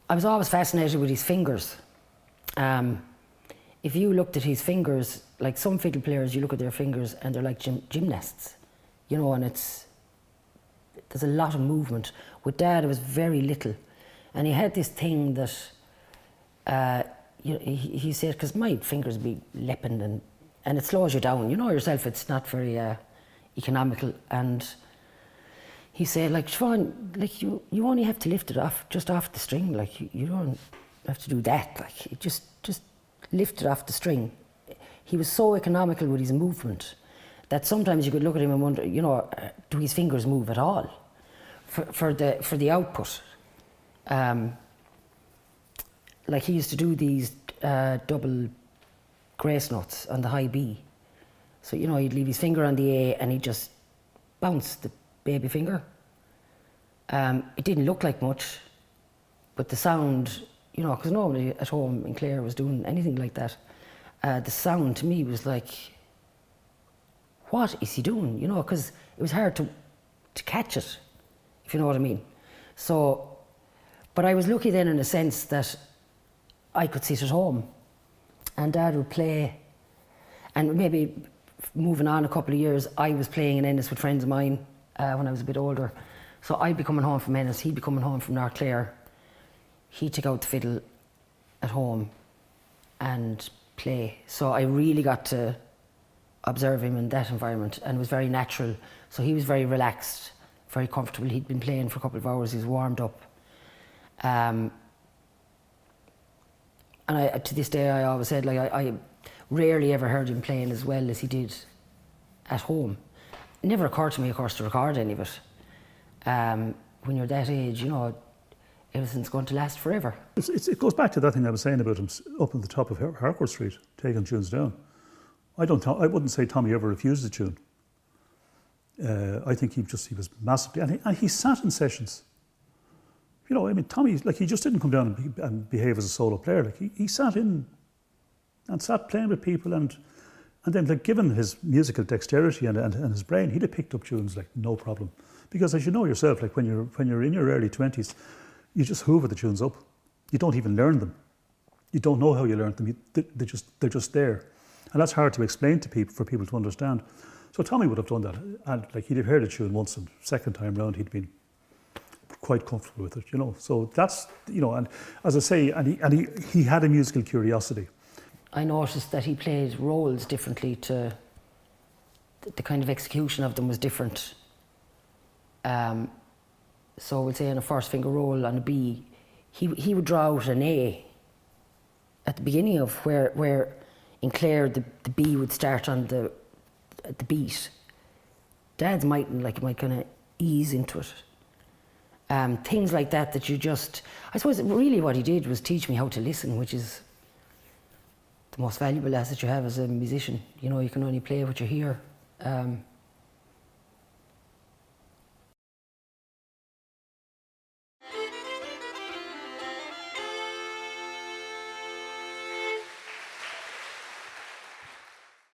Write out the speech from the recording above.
I was always fascinated with his fingers. If you looked at his fingers, like some fiddle players, you look at their fingers and they're like gymnasts, you know, and there's a lot of movement. With Dad, it was very little. And he had this thing that, he said, because my fingers be lepping and it slows you down. You know yourself, it's not very economical. And he said, like, Siobhan, like you only have to lift it just off the string. Like you don't have to do that. Like you just lift it off the string. He was so economical with his movement that sometimes you could look at him and wonder, you know, do his fingers move at all for the output? Like he used to do these double grace notes on the high B. So, you know, he'd leave his finger on the A and he'd just bounce the baby finger. It didn't look like much, but the sound, you know, because nobody at home in Clare was doing anything like that. The sound to me was like, what is he doing? You know, because it was hard to catch it, if you know what I mean. So, but I was lucky then in a sense that I could sit at home and Dad would play, and maybe moving on a couple of years, I was playing in Ennis with friends of mine when I was a bit older. So I'd be coming home from Ennis, he'd be coming home from North Clare. He'd take out the fiddle at home and play. So I really got to observe him in that environment, and it was very natural. So he was very relaxed, very comfortable. He'd been playing for a couple of hours, he was warmed up. And to this day, I always said, like, I rarely ever heard him playing as well as he did at home. It never occurred to me, of course, to record any of it. When you're that age, you know, everything's going to last forever. It goes back to that thing I was saying about him up on the top of Harcourt Street, taking tunes down. I wouldn't say Tommy ever refused a tune. I think he was massively, and he sat in sessions. You know, I mean, Tommy, like, he just didn't come down and behave as a solo player. Like, he sat in and sat playing with people, and then, like, given his musical dexterity and his brain, he'd have picked up tunes like no problem. Because as you know yourself, like when you're in your early 20s, you just hoover the tunes up. You don't even learn them. You don't know how you learned them. They're just there, and that's hard to explain to people, for people to understand. So Tommy would have done that, and like, he'd have heard a tune once, and second time round he'd been quite comfortable with it, you know. So that's, you know, and as I say, and he had a musical curiosity. I noticed that he played roles differently. To the kind of execution of them was different. So we'll say in a first finger roll on a B, he would draw out an A at the beginning of where in Clare the B would start on the beat. Dad's might kind of ease into it. Things like that you just, I suppose really what he did was teach me how to listen, which is the most valuable asset you have as a musician. You know, you can only play what you hear.